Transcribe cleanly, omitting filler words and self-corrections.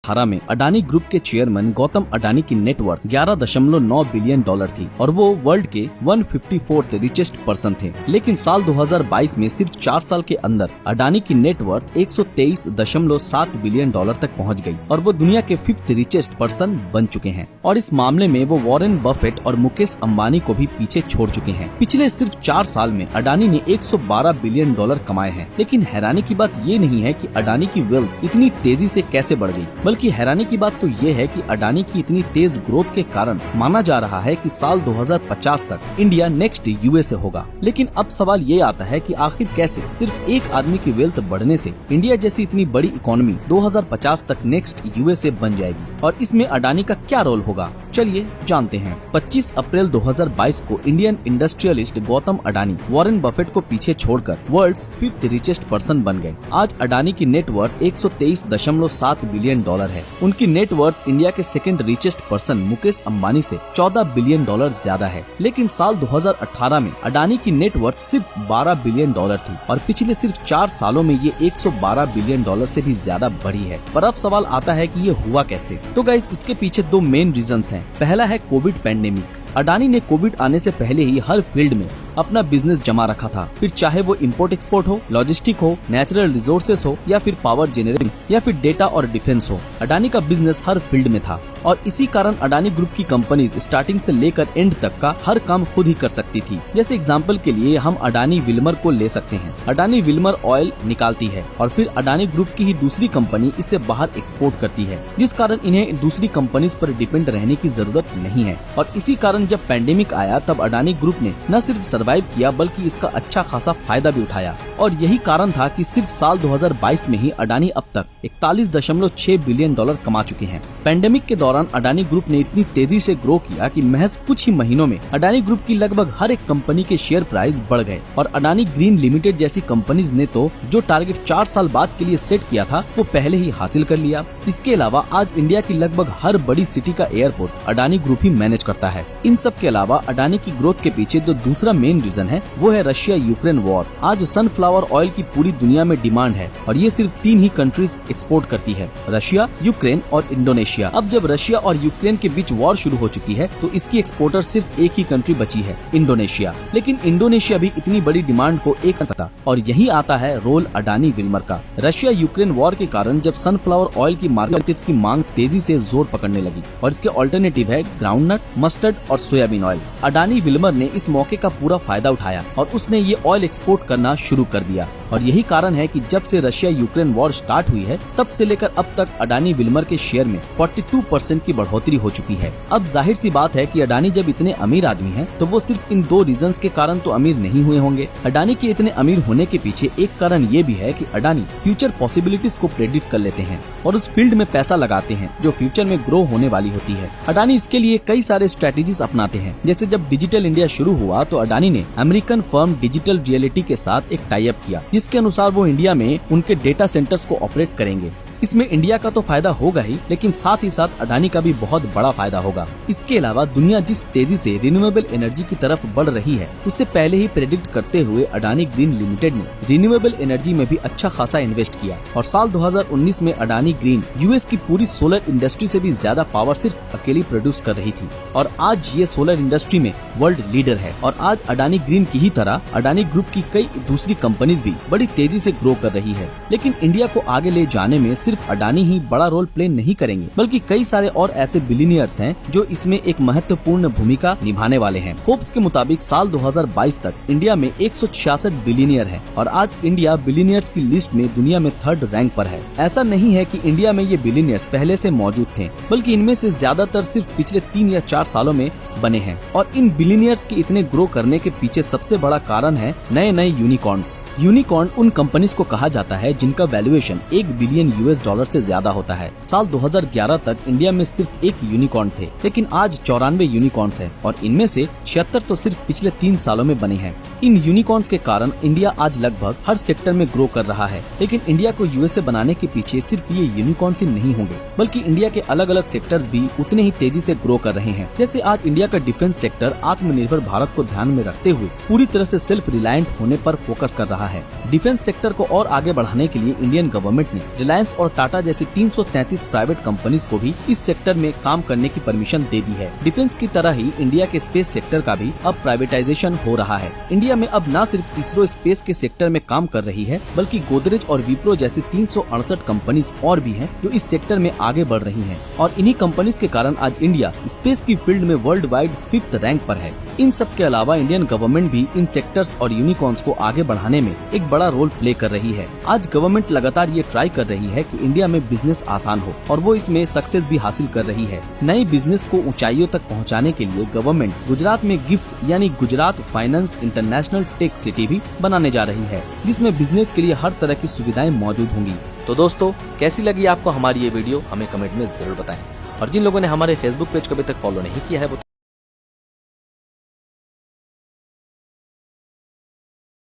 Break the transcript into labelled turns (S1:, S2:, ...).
S1: 2018 में अडानी ग्रुप के चेयरमैन गौतम अडानी की नेटवर्थ 11.9 बिलियन डॉलर थी और वो वर्ल्ड के 154th रिचेस्ट पर्सन थे। लेकिन साल 2022 में सिर्फ 4 साल के अंदर अडानी की नेटवर्थ 123.7 बिलियन डॉलर तक पहुंच गई और वो दुनिया के 5th रिचेस्ट पर्सन बन चुके हैं। और इस मामले में वो वॉरेन बफेट और मुकेश अंबानी को भी पीछे छोड़ चुके हैं। पिछले सिर्फ 4 साल में अडानी ने 112 बिलियन डॉलर कमाए हैं। लेकिन हैरानी की बात ये नहीं है कि अडानी की वेल्थ इतनी तेजी से कैसे बढ़ गई, बल्कि हैरानी की बात तो ये है कि अडानी की इतनी तेज ग्रोथ के कारण माना जा रहा है कि साल 2050 तक इंडिया नेक्स्ट यूएसए होगा। लेकिन अब सवाल ये आता है कि आखिर कैसे सिर्फ एक आदमी की वेल्थ बढ़ने से इंडिया जैसी इतनी बड़ी इकोनॉमी 2050 तक नेक्स्ट यूएसए बन जाएगी और इसमें अडानी का क्या रोल होगा, चलिए जानते हैं। 25 अप्रैल 2022 को Indian industrialist Gautam Adani Warren Buffett को पीछे छोड़कर वर्ल्ड्स 5th रिचेस्ट पर्सन बन गए। आज अडानी की नेटवर्थ 123.7 बिलियन डॉलर है। उनकी नेटवर्थ इंडिया के 2nd richest person Mukesh Ambani से 14 बिलियन डॉलर ज्यादा है। लेकिन साल 2018 में अडानी की नेटवर्थ सिर्फ 12 बिलियन डॉलर थी और पिछले सिर्फ 4 सालों में ये 112 बिलियन डॉलर से भी ज्यादा बढ़ी है। पर अब सवाल आता है कि ये हुआ कैसे। तो गाइस, इसके पीछे 2 मेन रीजंस हैं। पहला है कोविड पैंडेमिक। अडानी ने कोविड आने से पहले ही हर फील्ड में अपना बिजनेस जमा रखा था, फिर चाहे वो इंपोर्ट एक्सपोर्ट हो, लॉजिस्टिक हो, नेचुरल रिसोर्सेस हो या फिर पावर जनरेटिंग या फिर डेटा और डिफेंस हो। अडानी का बिजनेस हर फील्ड में था और इसी कारण अडानी ग्रुप की कंपनीज स्टार्टिंग से लेकर एंड तक का हर काम खुद ही कर सकती थी। जैसे एग्जांपल के लिए हम अडानी विल्मर को ले सकते हैं। अडानी विल्मर ऑयल निकालती है और फिर अडानी ग्रुप की ही दूसरी कंपनी इसे बाहर एक्सपोर्ट करती है, जिस कारण इन्हें दूसरी कंपनीज पर डिपेंड रहने की जरूरत नहीं है। और इसी कारण जब पैंडेमिक आया तब अडानी ग्रुप ने न सिर्फ सर्वाइव किया बल्कि इसका अच्छा खासा फायदा भी उठाया और यही कारण था कि सिर्फ साल 2022 में ही अडानी अब तक 41.6 बिलियन डॉलर कमा चुके हैं। पैंडेमिक के दौरान अडानी ग्रुप ने इतनी तेजी से ग्रो किया कि महज कुछ ही महीनों में अडानी ग्रुप की लगभग हर एक कंपनी के शेयर प्राइस बढ़ गए और अडानी ग्रीन लिमिटेड जैसी कंपनीज ने तो जो टारगेट 4 साल बाद के लिए सेट किया था वो पहले ही हासिल कर लिया। इसके अलावा आज इंडिया की लगभग हर बड़ी सिटी का एयरपोर्ट अडानी ग्रुप ही मैनेज करता है। इन सब के अलावा अडानी की ग्रोथ के पीछे जो दूसरा मेन रीजन है वो है रशिया यूक्रेन वॉर। आज सनफ्लावर ऑयल की पूरी दुनिया में डिमांड है और ये सिर्फ 3 ही कंट्रीज एक्सपोर्ट करती है, रशिया, यूक्रेन और इंडोनेशिया। अब जब रशिया और यूक्रेन के बीच वॉर शुरू हो चुकी है तो इसकी एक्सपोर्टर सिर्फ एक ही कंट्री बची है, इंडोनेशिया। लेकिन इंडोनेशिया भी इतनी बड़ी डिमांड को एक सकता और यही आता है रोल अडानी विल्मर का। रशिया यूक्रेन वॉर के कारण जब सनफ्लावर ऑयल की मार्केट्स की मांग तेजी से जोर पकड़ने लगी और इसके ऑल्टरनेटिव है ग्राउंडनट, मस्टर्ड और सोयाबीन ऑयल। अडानी विल्मर ने इस मौके का पूरा फायदा उठाया और उसने ये ऑयल एक्सपोर्ट करना शुरू कर दिया और यही कारण है कि जब से रशिया यूक्रेन वॉर स्टार्ट हुई है तब से लेकर अब तक अडानी विल्मर के शेयर में 42% की बढ़ोतरी हो चुकी है। अब जाहिर सी बात है कि अडानी जब इतने अमीर आदमी हैं तो वो सिर्फ इन 2 रीजंस के कारण तो अमीर नहीं हुए होंगे। अडानी के इतने अमीर होने के पीछे एक कारण ये भी है कि अडानी फ्यूचर पॉसिबिलिटीज को प्रेडिक्ट कर लेते हैं और उस फील्ड में पैसा लगाते हैं जो फ्यूचर में ग्रो होने वाली होती है। अडानी इसके लिए कई सारे स्ट्रेटेजीज अपनाते हैं। जैसे जब डिजिटल इंडिया शुरू हुआ तो अडानी ने अमेरिकन फर्म डिजिटल रियलिटी के साथ एक टाई अप किया, जिसके अनुसार वो इंडिया में उनके डेटा सेंटर्स को ऑपरेट करेंगे। इसमें इंडिया का तो फायदा होगा ही, लेकिन साथ ही साथ अडानी का भी बहुत बड़ा फायदा होगा। इसके अलावा दुनिया जिस तेजी से रिन्यूएबल एनर्जी की तरफ बढ़ रही है उससे पहले ही प्रेडिक्ट करते हुए अडानी ग्रीन लिमिटेड ने रिन्यूएबल एनर्जी में भी अच्छा खासा इन्वेस्ट किया और साल 2019 में अडानी ग्रीन यूएस की पूरी सोलर इंडस्ट्री से भी ज्यादा पावर सिर्फ अकेली प्रोड्यूस कर रही थी और आज ये सोलर इंडस्ट्री में वर्ल्ड लीडर है। और आज अडानी ग्रीन की ही तरह अडानी ग्रुप की कई दूसरी कंपनीज भी बड़ी तेजी से ग्रो कर रही है। लेकिन इंडिया को आगे ले जाने में सिर्फ अडानी ही बड़ा रोल प्ले नहीं करेंगे बल्कि कई सारे और ऐसे बिलियनियर्स हैं जो इसमें एक महत्वपूर्ण भूमिका निभाने वाले हैं। फोर्ब्स के मुताबिक साल 2022 तक इंडिया में 166 बिलियनियर हैं और आज इंडिया बिलियनियर्स की लिस्ट में दुनिया में 3rd रैंक पर है। ऐसा नहीं है कि इंडिया में ये बिलियनियर्स पहले से मौजूद थे, बल्कि इनमें से ज्यादातर सिर्फ पिछले 3 या 4 सालों में बने हैं। और इन बिलियनियर्स के इतने ग्रो करने के पीछे सबसे बड़ा कारण है नए यूनिकॉर्न्स। यूनिकॉर्न उन कंपनीज को कहा जाता है जिनका वैल्यूएशन $1 बिलियन से ज्यादा होता है। साल 2011 तक इंडिया में सिर्फ 1 यूनिकॉर्न थे, लेकिन आज 94 यूनिकॉर्न्स हैं और इनमें से 76 तो सिर्फ पिछले 3 सालों में बने हैं। इन यूनिकॉर्न्स के कारण इंडिया आज लगभग हर सेक्टर में ग्रो कर रहा है। लेकिन इंडिया को यूएसए बनाने के पीछे सिर्फ ये यूनिकॉर्न्स ही नहीं होंगे, बल्कि इंडिया के अलग अलग सेक्टर्स भी उतने ही तेजी से ग्रो कर रहे हैं। जैसे आज इंडिया का डिफेंस सेक्टर आत्मनिर्भर भारत को ध्यान में रखते हुए पूरी तरह से सेल्फ रिलायंट होने पर फोकस कर रहा है। डिफेंस सेक्टर को और आगे बढ़ाने के लिए इंडियन गवर्नमेंट ने रिलायंस और और टाटा जैसी 333 प्राइवेट कंपनीज को भी इस सेक्टर में काम करने की परमिशन दे दी है। डिफेंस की तरह ही इंडिया के स्पेस सेक्टर का भी अब प्राइवेटाइजेशन हो रहा है। इंडिया में अब न सिर्फ इसरो स्पेस के सेक्टर में काम कर रही है, बल्कि गोदरेज और विप्रो जैसी 368 कंपनीज और भी हैं जो इस सेक्टर में आगे बढ़ रही हैं। और इन्हीं कंपनीज के कारण आज इंडिया स्पेस की फील्ड में वर्ल्ड वाइड 5th रैंक पर है। इन सब के अलावा इंडियन गवर्नमेंट भी इन सेक्टर्स और यूनिकॉर्न्स को आगे बढ़ाने में एक बड़ा रोल प्ले कर रही है। आज गवर्नमेंट लगातार ये ट्राई कर रही है कि इंडिया में बिजनेस आसान हो, और वो इसमें सक्सेस भी हासिल कर रही है। नए बिजनेस को ऊंचाइयों तक पहुंचाने के लिए गवर्नमेंट गुजरात में गिफ्ट यानी Gujarat finance international tech city भी बनाने जा रही है, जिसमें बिजनेस के लिए हर तरह की सुविधाएं मौजूद होंगी। तो दोस्तों, कैसी लगी आपको हमारी ये वीडियो, हमें कमेंट में जरूर बताएं। और जिन लोगों ने हमारे फेसबुक पेज को अभी तक फॉलो नहीं किया है वो